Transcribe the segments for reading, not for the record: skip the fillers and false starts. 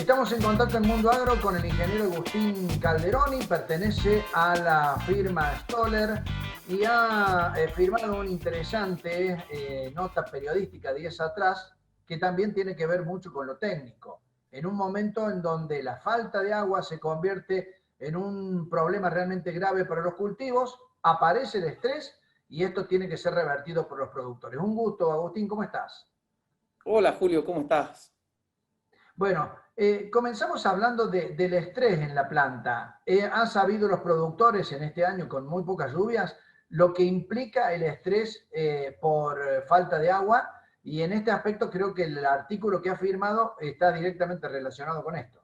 Estamos en contacto en Mundo Agro con el ingeniero Agustín Calderoni, pertenece a la firma Stoller y ha firmado una interesante nota periodística días atrás que también tiene que ver mucho con lo técnico. En un momento en donde la falta de agua se convierte en un problema realmente grave para los cultivos, aparece el estrés y esto tiene que ser revertido por los productores. Un gusto, Agustín, ¿cómo estás? Hola Julio, ¿cómo estás? Bueno, comenzamos hablando del estrés en la planta. Han sabido los productores en este año con muy pocas lluvias lo que implica el estrés por falta de agua y en este aspecto creo que el artículo que ha firmado está directamente relacionado con esto.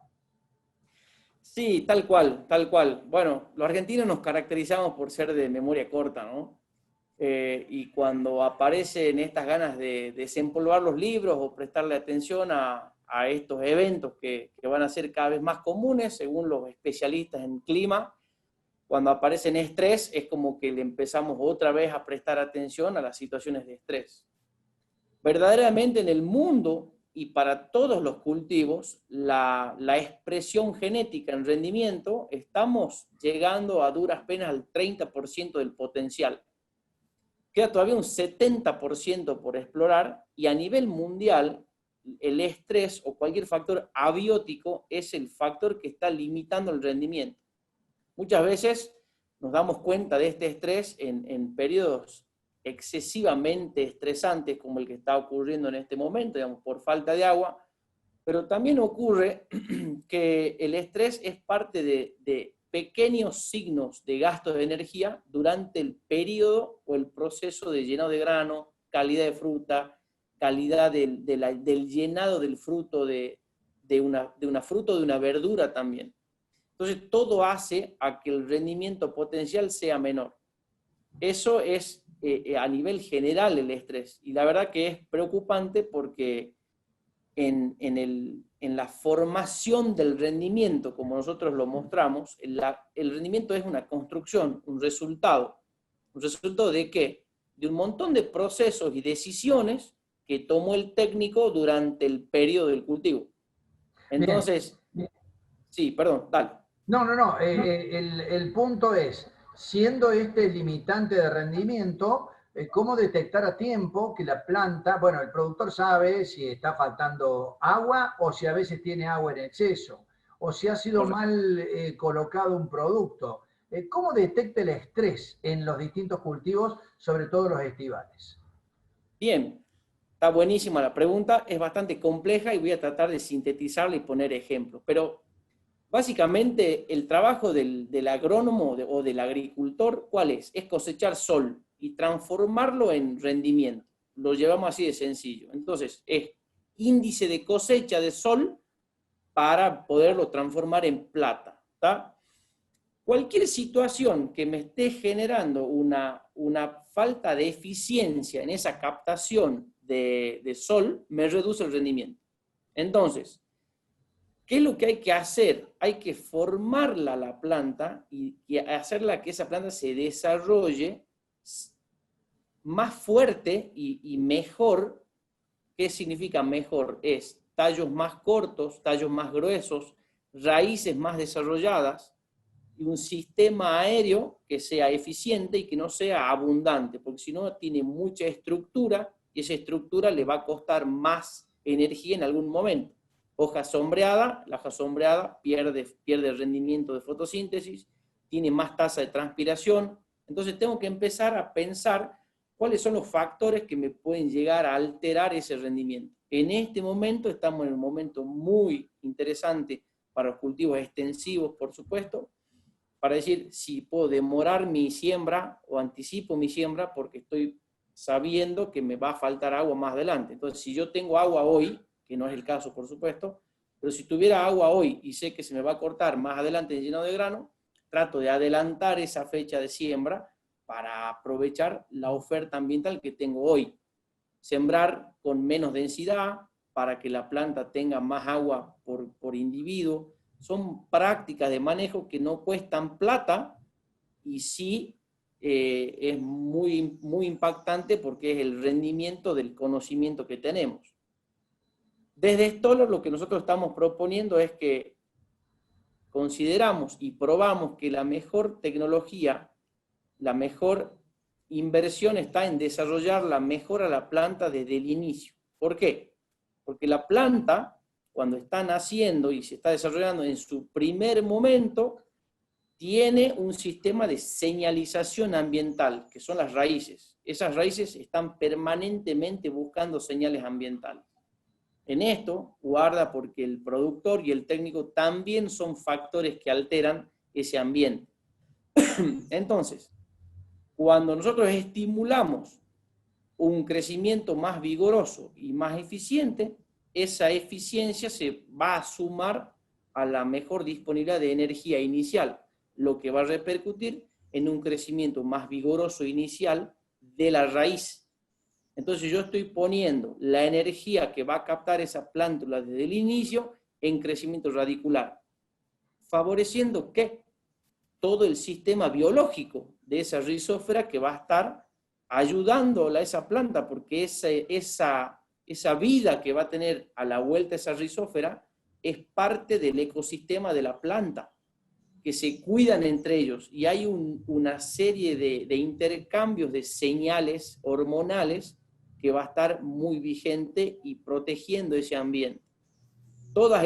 Sí, tal cual, tal cual. Bueno, los argentinos nos caracterizamos por ser de memoria corta, ¿no? Y cuando aparecen estas ganas de desempolvar los libros o prestarle atención a estos eventos que van a ser cada vez más comunes, según los especialistas en clima, cuando aparecen estrés es como que le empezamos otra vez a prestar atención a las situaciones de estrés. Verdaderamente en el mundo y para todos los cultivos, la expresión genética en rendimiento, estamos llegando a duras penas al 30% del potencial. Queda todavía un 70% por explorar y a nivel mundial el estrés o cualquier factor abiótico es el factor que está limitando el rendimiento. Muchas veces nos damos cuenta de este estrés en periodos excesivamente estresantes como el que está ocurriendo en este momento, digamos, por falta de agua, pero también ocurre que el estrés es parte de pequeños signos de gastos de energía durante el periodo o el proceso de llenado de grano, calidad de fruta, calidad del llenado del fruto de una fruta o de una verdura también. Entonces, todo hace a que el rendimiento potencial sea menor. Eso es a nivel general el estrés. Y la verdad que es preocupante porque en la formación del rendimiento, como nosotros lo mostramos, el rendimiento es una construcción, un resultado. ¿Un resultado de qué? De un montón de procesos y decisiones que tomó el técnico durante el periodo del cultivo. Bien. Entonces, sí, perdón, dale. No. El punto es, siendo este limitante de rendimiento, cómo detectar a tiempo que la planta, bueno, el productor sabe si está faltando agua o si a veces tiene agua en exceso, o si ha sido Correcto. mal colocado un producto. ¿Cómo detecta el estrés en los distintos cultivos, sobre todo los estivales? Bien, está buenísima la pregunta, es bastante compleja y voy a tratar de sintetizarla y poner ejemplos. Pero básicamente el trabajo del agrónomo o del agricultor, ¿cuál es? Es cosechar sol y transformarlo en rendimiento. Lo llevamos así de sencillo. Entonces, es índice de cosecha de sol para poderlo transformar en plata. ¿Tá? Cualquier situación que me esté generando una falta de eficiencia en esa captación de sol me reduce el rendimiento. Entonces, ¿qué es lo que hay que hacer? Hay que formarla la planta y hacerla que esa planta se desarrolle más fuerte y mejor. ¿Qué significa mejor? Es tallos más cortos, tallos más gruesos, raíces más desarrolladas y un sistema aéreo que sea eficiente y que no sea abundante, porque si no tiene mucha estructura y esa estructura le va a costar más energía en algún momento. Hoja sombreada, la hoja sombreada pierde rendimiento de fotosíntesis, tiene más tasa de transpiración, entonces tengo que empezar a pensar cuáles son los factores que me pueden llegar a alterar ese rendimiento. En este momento estamos en un momento muy interesante para los cultivos extensivos, por supuesto, para decir si puedo demorar mi siembra o anticipo mi siembra porque estoy sabiendo que me va a faltar agua más adelante. Entonces, si yo tengo agua hoy, que no es el caso, por supuesto, pero si tuviera agua hoy y sé que se me va a cortar más adelante el llenado de grano, trato de adelantar esa fecha de siembra para aprovechar la oferta ambiental que tengo hoy. Sembrar con menos densidad para que la planta tenga más agua por individuo. Son prácticas de manejo que no cuestan plata y sí es muy impactante porque es el rendimiento del conocimiento que tenemos. Desde Stoller lo que nosotros estamos proponiendo es que consideramos y probamos que la mejor tecnología, la mejor inversión está en desarrollar la mejora a la planta desde el inicio. ¿Por qué? Porque la planta, cuando está naciendo y se está desarrollando en su primer momento, tiene un sistema de señalización ambiental, que son las raíces. Esas raíces están permanentemente buscando señales ambientales. En esto, guarda porque el productor y el técnico también son factores que alteran ese ambiente. Entonces, cuando nosotros estimulamos un crecimiento más vigoroso y más eficiente, esa eficiencia se va a sumar a la mejor disponibilidad de energía inicial, lo que va a repercutir en un crecimiento más vigoroso inicial de la raíz. Entonces yo estoy poniendo la energía que va a captar esa plántula desde el inicio en crecimiento radicular, favoreciendo que todo el sistema biológico de esa rizósfera que va a estar ayudándola a esa planta, porque esa vida que va a tener a la vuelta esa rizósfera es parte del ecosistema de la planta, que se cuidan entre ellos, y hay una serie de intercambios de señales hormonales que va a estar muy vigente y protegiendo ese ambiente. Todas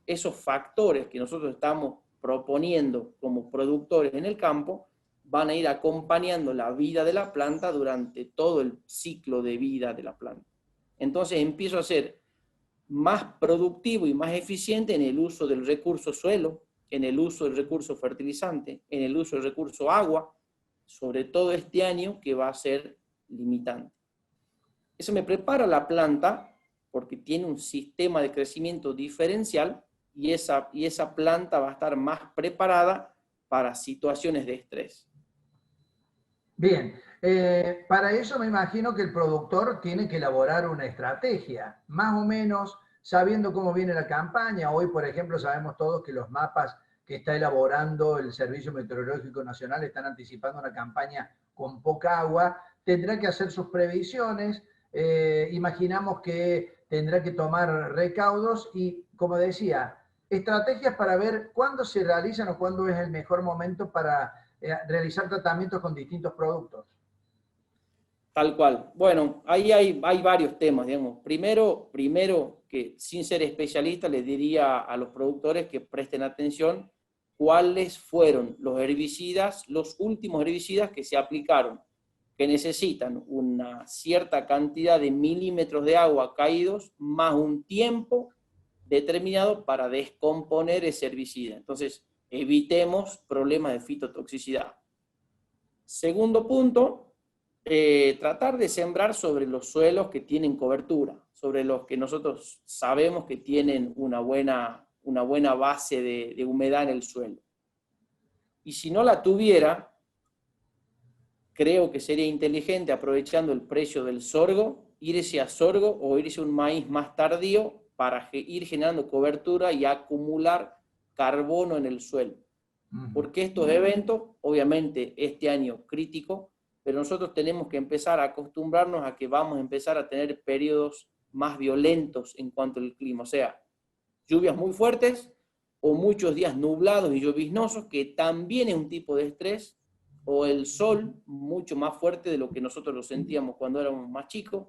esos factores que nosotros estamos proponiendo como productores en el campo van a ir acompañando la vida de la planta durante todo el ciclo de vida de la planta. Entonces empiezo a ser más productivo y más eficiente en el uso del recurso suelo, en el uso del recurso fertilizante, en el uso del recurso agua, sobre todo este año que va a ser limitante. Eso me prepara la planta porque tiene un sistema de crecimiento diferencial y esa planta va a estar más preparada para situaciones de estrés. Bien, para eso me imagino que el productor tiene que elaborar una estrategia, más o menos sabiendo cómo viene la campaña. Hoy, por ejemplo, sabemos todos que los mapas que está elaborando el Servicio Meteorológico Nacional están anticipando una campaña con poca agua. Tendrá que hacer sus previsiones, imaginamos que tendrá que tomar recaudos y, como decía, estrategias para ver cuándo se realizan o cuándo es el mejor momento para realizar tratamientos con distintos productos. Tal cual. Bueno, ahí hay varios temas, digamos. Primero, que sin ser especialista, les diría a los productores que presten atención cuáles fueron los herbicidas, los últimos herbicidas que se aplicaron, que necesitan una cierta cantidad de milímetros de agua caídos, más un tiempo determinado para descomponer ese herbicida. Entonces, evitemos problemas de fitotoxicidad. Segundo punto, tratar de sembrar sobre los suelos que tienen cobertura, sobre los que nosotros sabemos que tienen una buena base de humedad en el suelo. Y si no la tuviera, creo que sería inteligente, aprovechando el precio del sorgo, irse a sorgo o irse a un maíz más tardío para ir generando cobertura y acumular carbono en el suelo. Porque estos eventos, obviamente este año crítico, pero nosotros tenemos que empezar a acostumbrarnos a que vamos a empezar a tener periodos más violentos en cuanto al clima, o sea, lluvias muy fuertes o muchos días nublados y lloviznosos, que también es un tipo de estrés, o el sol mucho más fuerte de lo que nosotros lo sentíamos cuando éramos más chicos,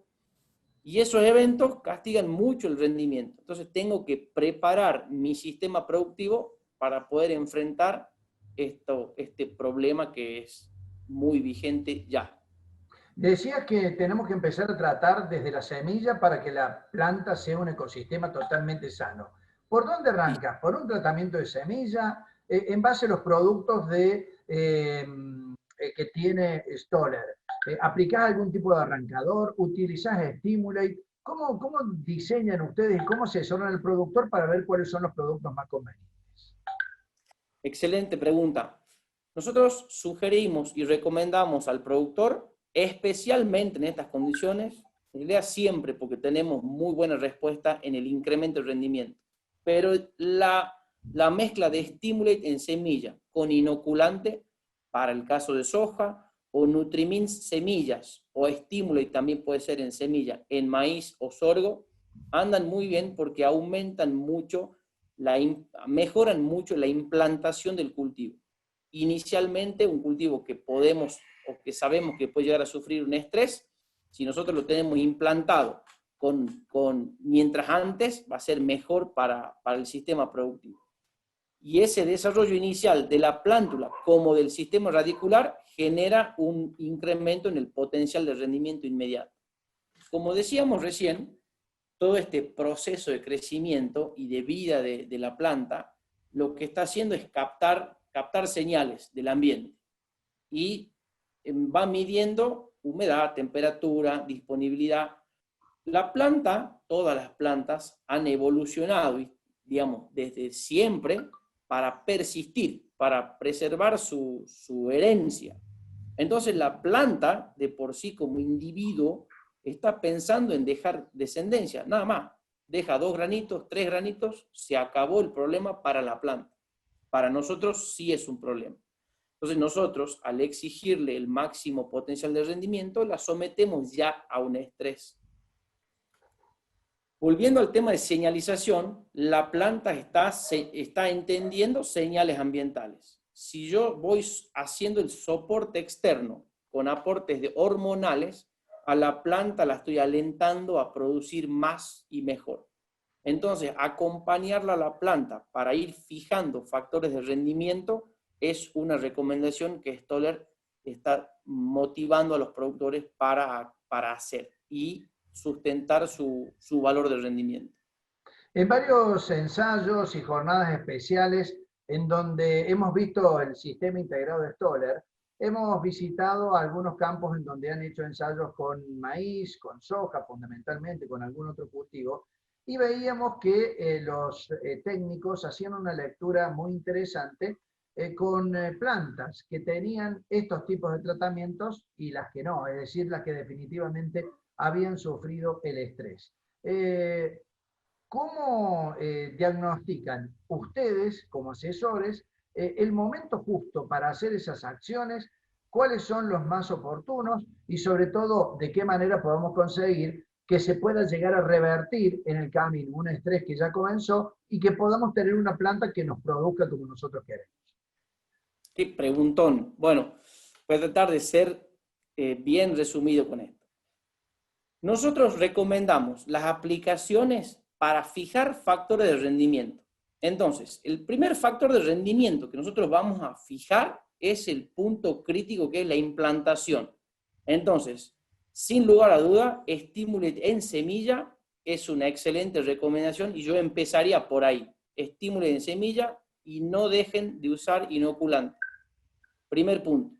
y esos eventos castigan mucho el rendimiento. Entonces tengo que preparar mi sistema productivo para poder enfrentar este problema que es muy vigente ya. Decías que tenemos que empezar a tratar desde la semilla para que la planta sea un ecosistema totalmente sano. ¿Por dónde arrancas? ¿Por un tratamiento de semilla? En base a los productos que tiene Stoller, ¿aplicás algún tipo de arrancador? ¿Utilizás Stimulate? ¿Cómo diseñan ustedes y cómo asesoran al productor para ver cuáles son los productos más convenientes? Excelente pregunta. Nosotros sugerimos y recomendamos al productor, especialmente en estas condiciones, en realidad siempre, porque tenemos muy buena respuesta en el incremento del rendimiento, pero la mezcla de Stimulate en semilla con inoculante, para el caso de soja, o Nutrimins semillas, o Stimulate también puede ser en semilla, en maíz o sorgo, Andan muy bien porque aumentan mucho, mejoran mucho la implantación del cultivo. Inicialmente, un cultivo que podemos o que sabemos que puede llegar a sufrir un estrés, si nosotros lo tenemos implantado mientras antes, va a ser mejor para el sistema productivo. Y ese desarrollo inicial de la plántula como del sistema radicular genera un incremento en el potencial de rendimiento inmediato. Como decíamos recién, todo este proceso de crecimiento y de vida de la planta, lo que está haciendo es captar señales del ambiente y va midiendo humedad, temperatura, disponibilidad. La planta, todas las plantas han evolucionado, digamos, desde siempre para persistir, para preservar su herencia. Entonces la planta, de por sí como individuo, está pensando en dejar descendencia, nada más. Deja 2 granitos, 3 granitos, se acabó el problema para la planta. Para nosotros sí es un problema. Entonces nosotros, al exigirle el máximo potencial de rendimiento, la sometemos ya a un estrés. Volviendo al tema de señalización, la planta está entendiendo señales ambientales. Si yo voy haciendo el soporte externo con aportes hormonales, a la planta la estoy alentando a producir más y mejor. Entonces, acompañarla a la planta para ir fijando factores de rendimiento es una recomendación que Stoller está motivando a los productores para hacer y sustentar su valor de rendimiento. En varios ensayos y jornadas especiales en donde hemos visto el sistema integrado de Stoller, hemos visitado algunos campos en donde han hecho ensayos con maíz, con soja, fundamentalmente con algún otro cultivo, y veíamos que los técnicos hacían una lectura muy interesante con plantas que tenían estos tipos de tratamientos y las que no, es decir, las que definitivamente habían sufrido el estrés. ¿Cómo diagnostican ustedes como asesores el momento justo para hacer esas acciones? ¿Cuáles son los más oportunos? Y sobre todo, ¿de qué manera podemos conseguir que se pueda llegar a revertir en el camino un estrés que ya comenzó y que podamos tener una planta que nos produzca como nosotros queremos? Qué preguntón. Bueno, voy a tratar de ser bien resumido con esto. Nosotros recomendamos las aplicaciones para fijar factores de rendimiento. Entonces, el primer factor de rendimiento que nosotros vamos a fijar es el punto crítico, que es la implantación. Entonces, sin lugar a duda, Stimulate en semilla es una excelente recomendación y yo empezaría por ahí. Stimulate en semilla y no dejen de usar inoculante. Primer punto.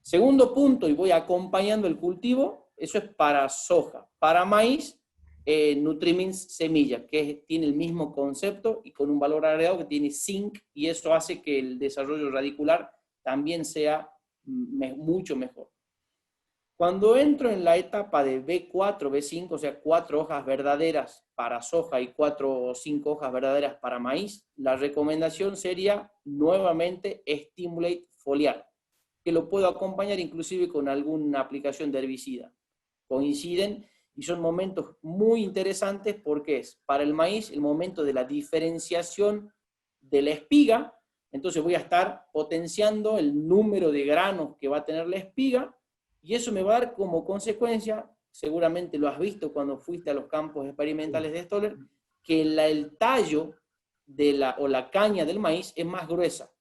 Segundo punto, y voy acompañando el cultivo, eso es para soja. Para maíz, Nutrimins semilla, que tiene el mismo concepto y con un valor agregado que tiene zinc, y eso hace que el desarrollo radicular también sea mucho mejor. Cuando entro en la etapa de B4, B5, o sea, 4 hojas verdaderas para soja y 4 o 5 hojas verdaderas para maíz, la recomendación sería nuevamente Stimulate foliar, que lo puedo acompañar inclusive con alguna aplicación de herbicida. Coinciden y son momentos muy interesantes porque es para el maíz el momento de la diferenciación de la espiga. Entonces voy a estar potenciando el número de granos que va a tener la espiga, y eso me va a dar como consecuencia, seguramente lo has visto cuando fuiste a los campos experimentales de Stoller, que el tallo o la caña del maíz es más gruesa.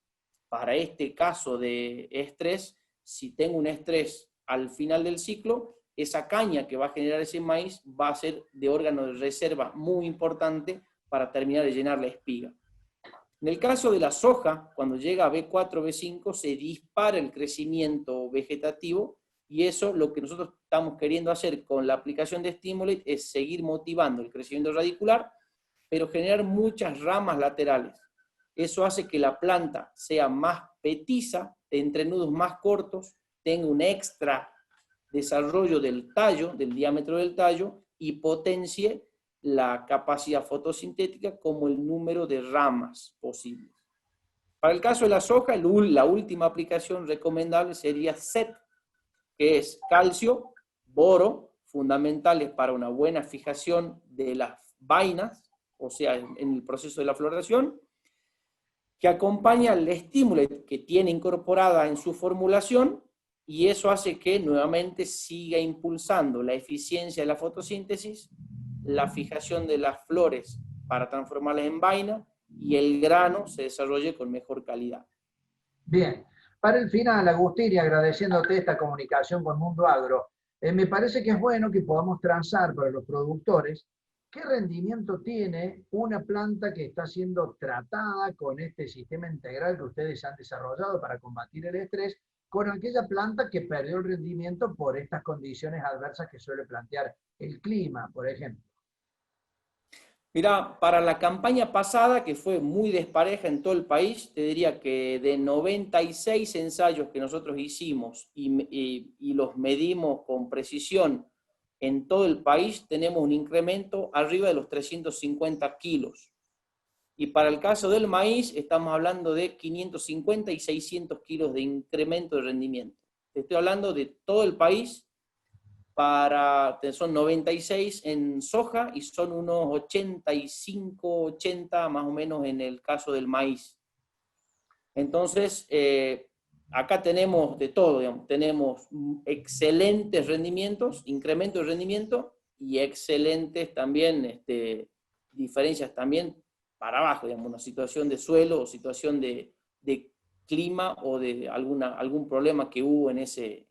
Para este caso de estrés, si tengo un estrés al final del ciclo, esa caña que va a generar ese maíz va a ser de órgano de reserva muy importante para terminar de llenar la espiga. En el caso de la soja, cuando llega a B4, B5, se dispara el crecimiento vegetativo, y eso lo que nosotros estamos queriendo hacer con la aplicación de Stimulate es seguir motivando el crecimiento radicular, pero generar muchas ramas laterales. Eso hace que la planta sea más petiza, de entrenudos más cortos, tenga un extra desarrollo del tallo, del diámetro del tallo, y potencie la capacidad fotosintética como el número de ramas posibles. Para el caso de la soja, la última aplicación recomendable sería SET, que es calcio, boro, fundamentales para una buena fijación de las vainas, o sea, en el proceso de la floración, que acompaña el estímulo que tiene incorporada en su formulación, y eso hace que nuevamente siga impulsando la eficiencia de la fotosíntesis, la fijación de las flores para transformarlas en vaina, y el grano se desarrolle con mejor calidad. Bien, para el final, Agustín, y agradeciéndote esta comunicación con Mundo Agro, me parece que es bueno que podamos transar para los productores qué rendimiento tiene una planta que está siendo tratada con este sistema integral que ustedes han desarrollado para combatir el estrés, con aquella planta que perdió el rendimiento por estas condiciones adversas que suele plantear el clima, por ejemplo. Mira, para la campaña pasada, que fue muy despareja en todo el país, te diría que de 96 ensayos que nosotros hicimos y los medimos con precisión en todo el país, tenemos un incremento arriba de los 350 kilos. Y para el caso del maíz, estamos hablando de 550 y 600 kilos de incremento de rendimiento. Te estoy hablando de todo el país. Son 96 en soja y son unos 85, 80 más o menos en el caso del maíz. Entonces, acá tenemos de todo, digamos. Tenemos excelentes rendimientos, incremento de rendimiento, y excelentes también diferencias también para abajo, digamos, una situación de suelo o situación de clima o de algún problema que hubo en ese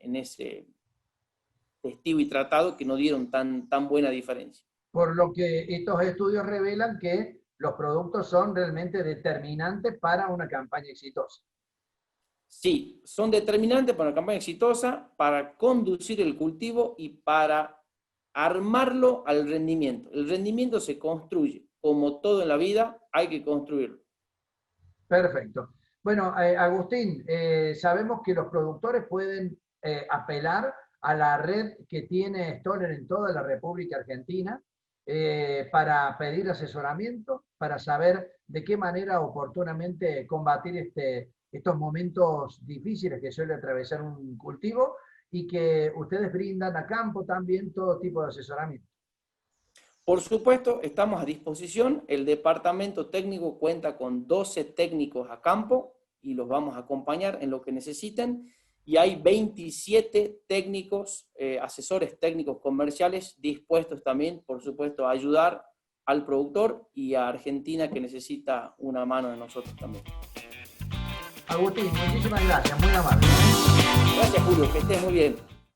testigo y tratado que no dieron tan buena diferencia. Por lo que estos estudios revelan que los productos son realmente determinantes para una campaña exitosa. Sí, son determinantes para una campaña exitosa, para conducir el cultivo y para armarlo al rendimiento. El rendimiento se construye, como todo en la vida, hay que construirlo. Perfecto. Bueno, Agustín, sabemos que los productores pueden apelar a la red que tiene Stoller en toda la República Argentina para pedir asesoramiento, para saber de qué manera oportunamente combatir estos momentos difíciles que suele atravesar un cultivo, y que ustedes brindan a campo también todo tipo de asesoramiento. Por supuesto, estamos a disposición. El departamento técnico cuenta con 12 técnicos a campo y los vamos a acompañar en lo que necesiten. Y hay 27 técnicos, asesores técnicos comerciales dispuestos también, por supuesto, a ayudar al productor y a Argentina, que necesita una mano de nosotros también. Agustín, muchísimas gracias, muy amable. Gracias, Julio, que estés muy bien.